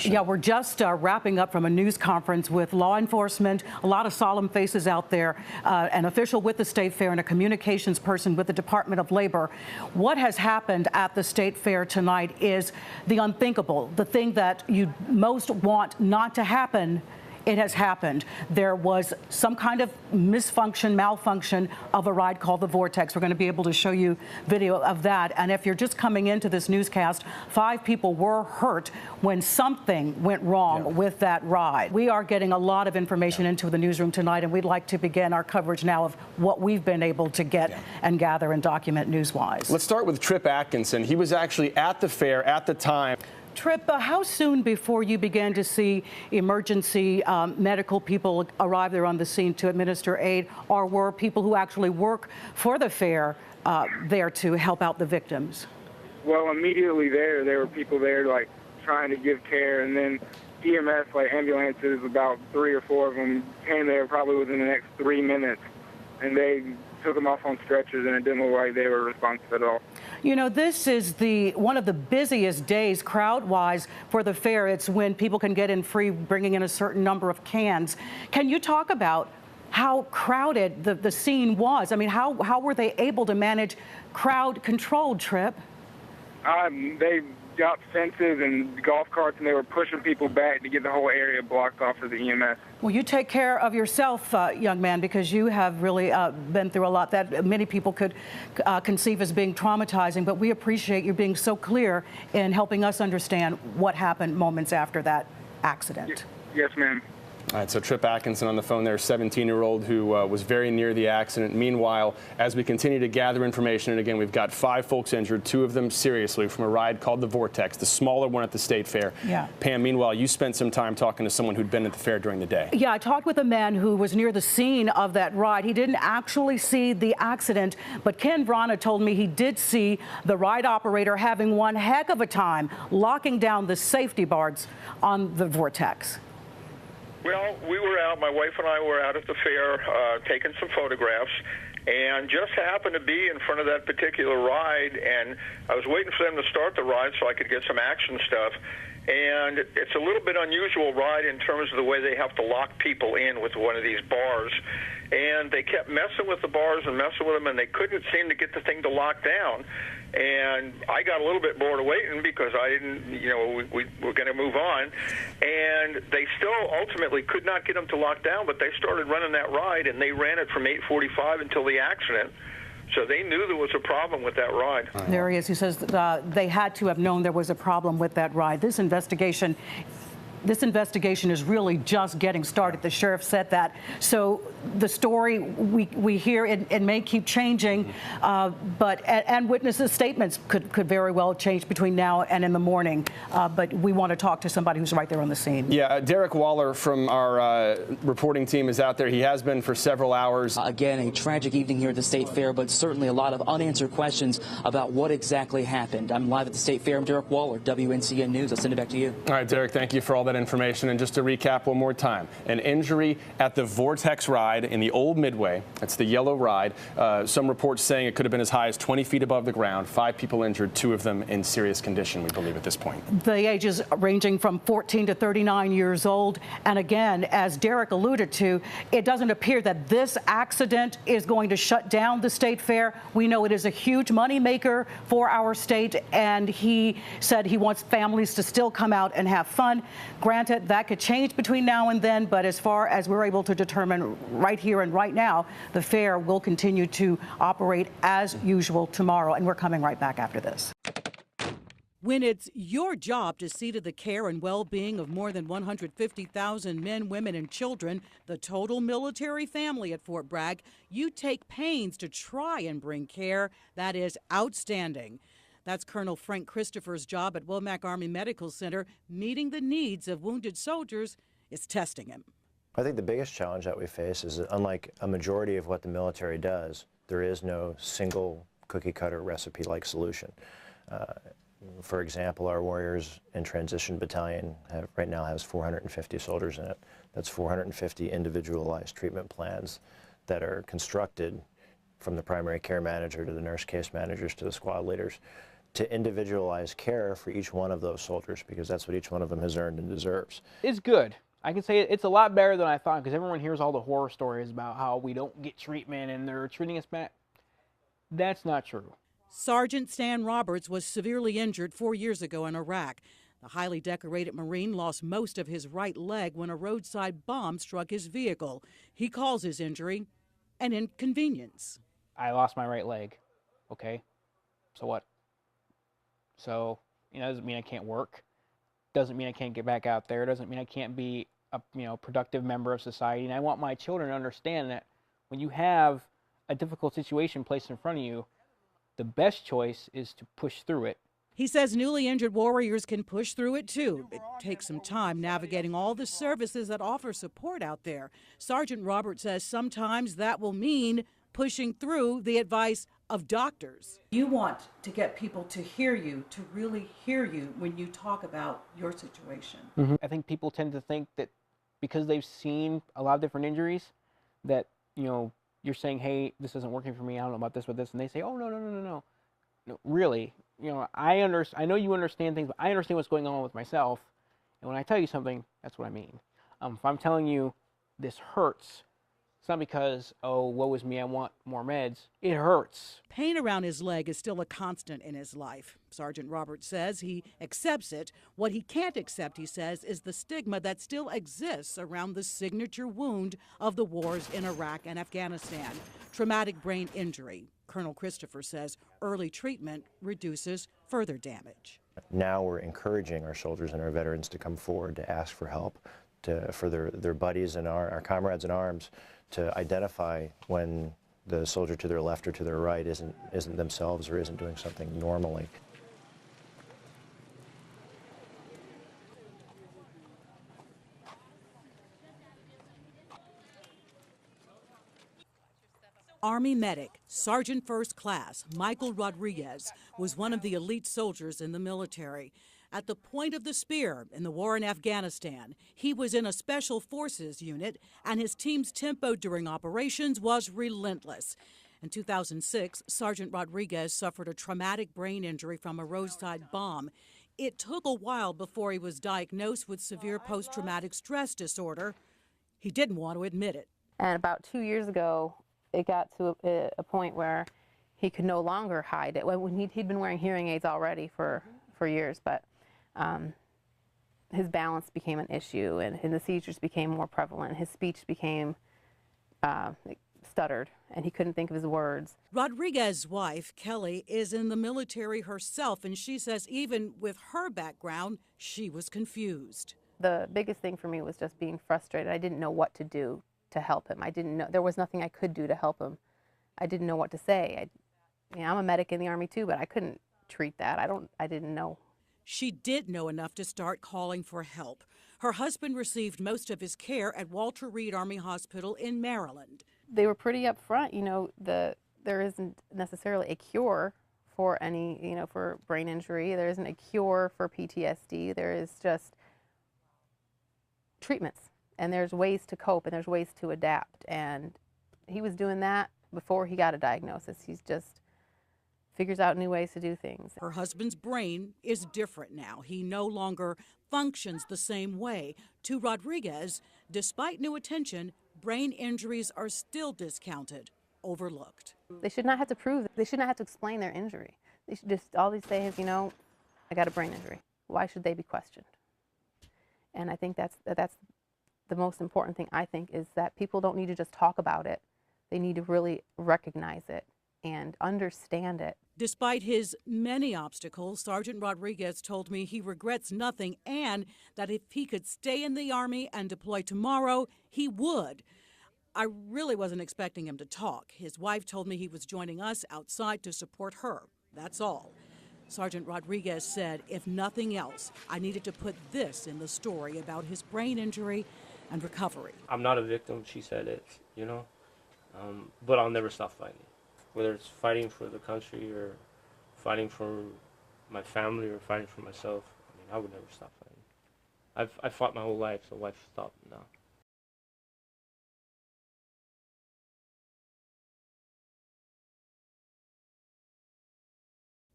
Yeah, we're just wrapping up from a news conference with law enforcement, a lot of solemn faces out there, an official with the State Fair and a communications person with the Department of Labor. What has happened at the State Fair tonight is the unthinkable, the thing that you most want not to happen. It has happened. There was some kind of malfunction of a ride called the Vortex. We're going to be able to show you video of that. And if you're just coming into this newscast, 5 people were hurt when something went wrong with that ride. We are getting a lot of information into the newsroom tonight, and we'd like to begin our coverage now of what we've been able to get and gather and document news-wise. Let's start with Trip Atkinson. He was actually at the fair at the time. Trip, how soon before you began to see emergency medical people arrive there on the scene to administer aid, or were people who actually work for the fair there to help out the victims? Well, immediately there were people there like trying to give care, and then EMS, like ambulances, about 3 or 4 of them came there probably within the next 3 minutes, and they took them off on stretchers, and it didn't look like they were responsive at all. You know, this is one of the busiest days crowd-wise for the fair. It's when people can get in free, bringing in a certain number of cans. Can you talk about how crowded the scene was? I mean, how were they able to manage crowd control, Trip? They got fences and golf carts, and they were pushing people back to get the whole area blocked off for the EMS. Well, you take care of yourself, young man, because you have really been through a lot that many people could conceive as being traumatizing, but we appreciate you being so clear in helping us understand what happened moments after that accident. Yes, ma'am. All right, so Trip Atkinson on the phone there, 17-year-old who was very near the accident. Meanwhile, as we continue to gather information, and again, we've got 5 folks injured, 2 of them seriously from a ride called the Vortex, the smaller one at the State Fair. Yeah. Pam, meanwhile, you spent some time talking to someone who'd been at the fair during the day. Yeah, I talked with a man who was near the scene of that ride. He didn't actually see the accident, but Ken Vrana told me he did see the ride operator having one heck of a time locking down the safety bars on the Vortex. Well, we were out, my wife and I were out at the fair taking some photographs, and just happened to be in front of that particular ride, and I was waiting for them to start the ride so I could get some action stuff. And it's a little bit unusual ride in terms of the way they have to lock people in with one of these bars. And they kept messing with the bars and messing with them, and they couldn't seem to get the thing to lock down. And I got a little bit bored of waiting because I didn't, we were going to move on. And they still ultimately could not get them to lock down, but they started running that ride, and they ran it from 8:45 until the accident. So they knew there was a problem with that ride. There he is. He says they had to have known there was a problem with that ride. This investigation is really just getting started. The sheriff said that. So the story we hear, it may keep changing, but witnesses' statements could very well change between now and in the morning. But we want to talk to somebody who's right there on the scene. Yeah, Derek Waller from our reporting team is out there. He has been for several hours. Again, a tragic evening here at the State Fair, but certainly a lot of unanswered questions about what exactly happened. I'm live at the State Fair. I'm Derek Waller, WNCN News. I'll send it back to you. All right, Derek, thank you for all that information. And just to recap one more time, an injury at the Vortex ride in the old Midway. That's the yellow ride. Some reports saying it could have been as high as 20 feet above the ground. 5 people injured, 2 of them in serious condition, we believe, at this point. The ages ranging from 14 to 39 years old. And again, as Derek alluded to, it doesn't appear that this accident is going to shut down the State Fair. We know it is a huge moneymaker for our state, and he said he wants families to still come out and have fun. Granted, that could change between now and then, but as far as we're able to determine right here and right now, the fair will continue to operate as usual tomorrow, and we're coming right back after this. When it's your job to see to the care and well-being of more than 150,000 men, women, and children, the total military family at Fort Bragg, you take pains to try and bring care that is outstanding. That's Colonel Frank Christopher's job at Womack Army Medical Center. Meeting the needs of wounded soldiers is testing him. I think the biggest challenge that we face is that unlike a majority of what the military does, there is no single cookie-cutter recipe-like solution. For example, our Warriors in Transition Battalion right now has 450 soldiers in it. That's 450 individualized treatment plans that are constructed from the primary care manager to the nurse case managers to the squad leaders to individualize care for each one of those soldiers, because that's what each one of them has earned and deserves. It's good. I can say it's a lot better than I thought, because everyone hears all the horror stories about how we don't get treatment and they're treating us bad. That's not true. Sergeant Stan Roberts was severely injured 4 years ago in Iraq. The highly decorated Marine lost most of his right leg when a roadside bomb struck his vehicle. He calls his injury an inconvenience. I lost my right leg. Okay, so what? So, doesn't mean I can't work. Doesn't mean I can't get back out there. Doesn't mean I can't be a productive member of society. And I want my children to understand that when you have a difficult situation placed in front of you, the best choice is to push through it. He says newly injured warriors can push through it too. It takes some time navigating all the services that offer support out there. Sergeant Roberts says sometimes that will mean pushing through the advice of doctors. You want to get people to hear you, to really hear you when you talk about your situation. I think people tend to think that because they've seen a lot of different injuries that, you're saying, hey, this isn't working for me, I don't know about this, and they say, oh, no. No, really, I know you understand things, but I understand what's going on with myself, and when I tell you something, that's what I mean. If I'm telling you this hurts, it's not because, oh, woe is me, I want more meds. It hurts. Pain around his leg is still a constant in his life. Sergeant Roberts says he accepts it. What he can't accept, he says, is the stigma that still exists around the signature wound of the wars in Iraq and Afghanistan, traumatic brain injury. Colonel Christopher says early treatment reduces further damage. Now we're encouraging our soldiers and our veterans to come forward to ask for help, for their buddies and our comrades in arms to identify when the soldier to their left or to their right isn't themselves or isn't doing something normally. Army medic, Sergeant First Class Michael Rodriguez was one of the elite soldiers in the military. At the point of the spear in the war in Afghanistan, he was in a special forces unit, and his team's tempo during operations was relentless. In 2006, Sergeant Rodriguez suffered a traumatic brain injury from a roadside bomb. It took a while before he was diagnosed with severe post-traumatic stress disorder. He didn't want to admit it. And about 2 years ago, it got to a point where he could no longer hide it. When he'd been wearing hearing aids already for years, but his balance became an issue, and the seizures became more prevalent. His speech became stuttered, and he couldn't think of his words. Rodriguez's wife, Kelly, is in the military herself, and she says even with her background, she was confused. The biggest thing for me was just being frustrated. I didn't know what to do to help him. I didn't know, there was nothing I could do to help him. I didn't know what to say. I'm a medic in the Army too, but I couldn't treat that. I didn't know. She did know enough to start calling for help. Her husband received most of his care at Walter Reed Army Hospital in Maryland. They were pretty upfront, there isn't necessarily a cure for any, for brain injury. There isn't a cure for PTSD. There is just treatments, and there's ways to cope, and there's ways to adapt. And he was doing that before he got a diagnosis. He's just figures out new ways to do things. Her husband's brain is different now. He no longer functions the same way. To Rodriguez, despite new attention, brain injuries are still discounted, overlooked. They should not have to prove, they should not have to explain their injury. They should just, all they say is, I got a brain injury. Why should they be questioned? And I think that's the most important thing, I think, is that people don't need to just talk about it. They need to really recognize it and understand it. Despite his many obstacles, Sergeant Rodriguez told me he regrets nothing, and that if he could stay in the Army and deploy tomorrow, he would. I really wasn't expecting him to talk. His wife told me he was joining us outside to support her. That's all. Sergeant Rodriguez said, if nothing else, I needed to put this in the story about his brain injury and recovery. I'm not a victim, she said it, but I'll never stop fighting. Whether it's fighting for the country or fighting for my family or fighting for myself, I would never stop fighting. I've fought my whole life, so why stop now?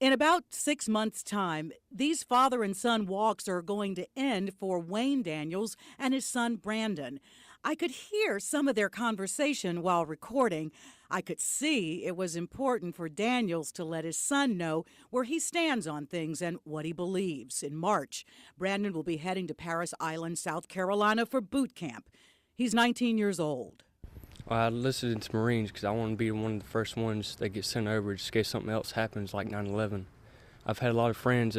In about 6 months' time, these father and son walks are going to end for Wayne Daniels and his son Brandon. I could hear some of their conversation while recording. I could see it was important for Daniels to let his son know where he stands on things and what he believes. In March, Brandon will be heading to Paris Island, South Carolina for boot camp. He's 19 years old. Well, I listened to Marines because I want to be one of the first ones that get sent over just in case something else happens like 9/11. I've had a lot of friends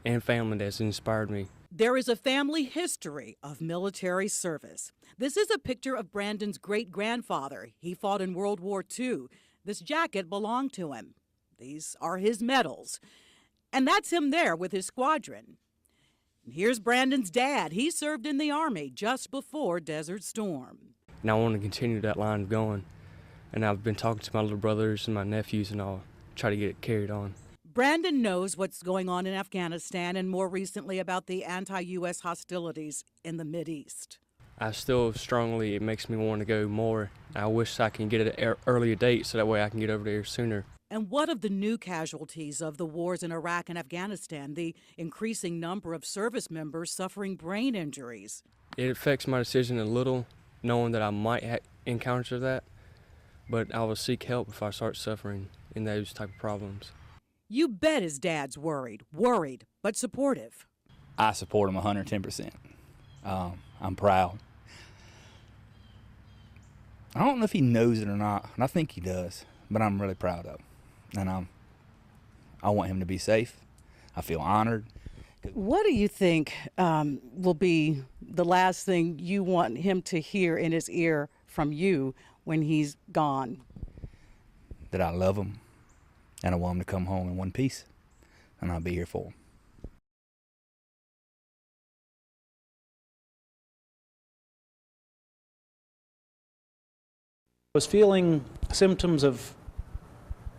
and family that's inspired me. There is a family history of military service. This is a picture of Brandon's great-grandfather. He fought in World War II. This jacket belonged to him. These are his medals. And that's him there with his squadron. And here's Brandon's dad. He served in the Army just before Desert Storm. And I want to continue that line going. And I've been talking to my little brothers and my nephews, and I'll try to get it carried on. Brandon knows what's going on in Afghanistan and more recently about the anti-U.S. hostilities in the Mideast. I still strongly, it makes me want to go more. I wish I can get it at an earlier date so that way I can get over there sooner. And what of the new casualties of the wars in Iraq and Afghanistan, the increasing number of service members suffering brain injuries? It affects my decision a little, knowing that I might encounter that, but I will seek help if I start suffering in those type of problems. You bet his dad's worried, but supportive. I support him 110%. I'm proud. I don't know if he knows it or not, and I think he does, but I'm really proud of him. And I want him to be safe. I feel honored. What do you think will be the last thing you want him to hear in his ear from you when he's gone? That I love him, and I want him to come home in one piece, and I'll be here for him. Was feeling symptoms of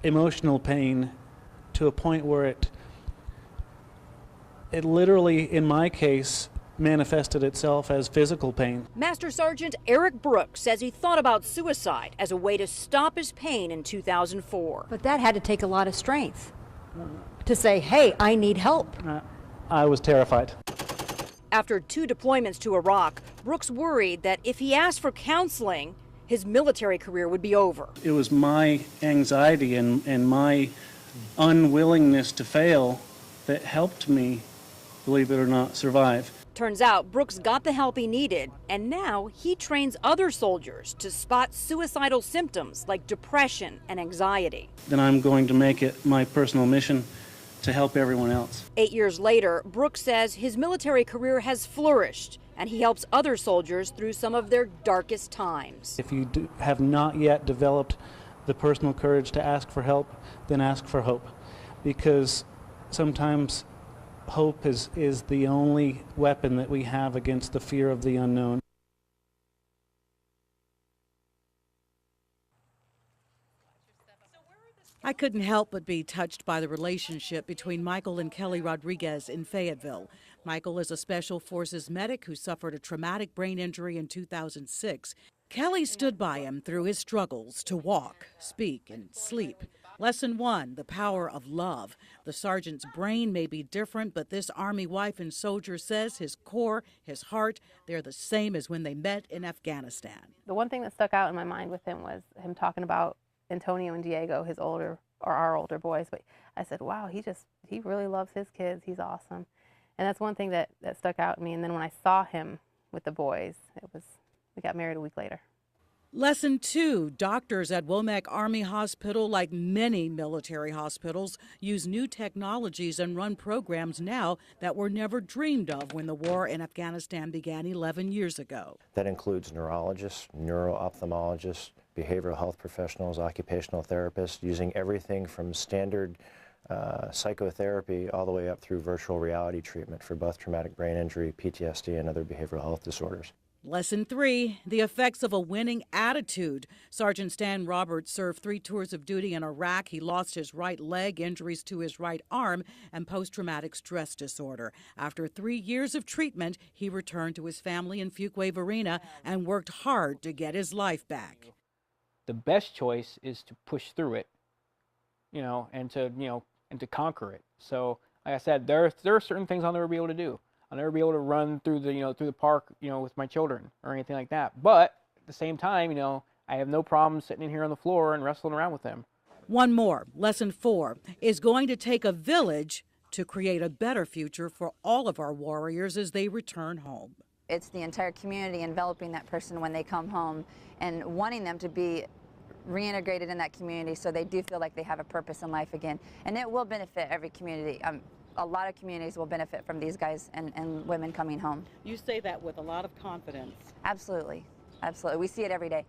emotional pain to a point where it literally, in my case, manifested itself as physical pain. Master Sergeant Eric Brooks says he thought about suicide as a way to stop his pain in 2004. But that had to take a lot of strength to say, hey, I need help. I was terrified. After 2 deployments to Iraq, Brooks worried that if he asked for counseling, his military career would be over. It was my anxiety and my unwillingness to fail that helped me, believe it or not, survive. Turns out Brooks got the help he needed, and now he trains other soldiers to spot suicidal symptoms like depression and anxiety. Then I'm going to make it my personal mission to help everyone else. 8 years later, Brooks says his military career has flourished, and he helps other soldiers through some of their darkest times. If you have not yet developed the personal courage to ask for help, then ask for hope. Because sometimes hope is the only weapon that we have against the fear of the unknown. I couldn't help but be touched by the relationship between Michael and Kelly Rodriguez in Fayetteville. Michael is a Special Forces medic who suffered a traumatic brain injury in 2006. Kelly stood by him through his struggles to walk, speak, and sleep. Lesson 1, the power of love. The sergeant's brain may be different, but this Army wife and soldier says his core, his heart, they're the same as when they met in Afghanistan. The one thing that stuck out in my mind with him was him talking about Antonio and Diego, his older, or our older boys. But I said, wow, he really loves his kids. He's awesome. And that's one thing that stuck out to me. And then when I saw him with the boys, we got married a week later. Lesson 2, doctors at Womack Army Hospital, like many military hospitals, use new technologies and run programs now that were never dreamed of when the war in Afghanistan began 11 years ago. That includes neurologists, neuro-ophthalmologists, behavioral health professionals, occupational therapists, using everything from standard psychotherapy all the way up through virtual reality treatment for both traumatic brain injury, PTSD, and other behavioral health disorders. Lesson 3, the effects of a winning attitude. Sergeant Stan Roberts served 3 tours of duty in Iraq. He lost his right leg, injuries to his right arm, and post-traumatic stress disorder. After 3 years of treatment, he returned to his family in Fuquay Varina and worked hard to get his life back. The best choice is to push through it, and to, and to conquer it. So, like I said, there are certain things I'll never be able to do. I'll never be able to run through the through the park with my children or anything like that. But at the same time, I have no problem sitting in here on the floor and wrestling around with them. One more, lesson 4, is going to take a village to create a better future for all of our warriors as they return home. It's the entire community enveloping that person when they come home and wanting them to be reintegrated in that community so they do feel like they have a purpose in life again. And it will benefit every community. A lot of communities will benefit from these guys and women coming home. You say that with a lot of confidence. Absolutely. Absolutely. We see it every day.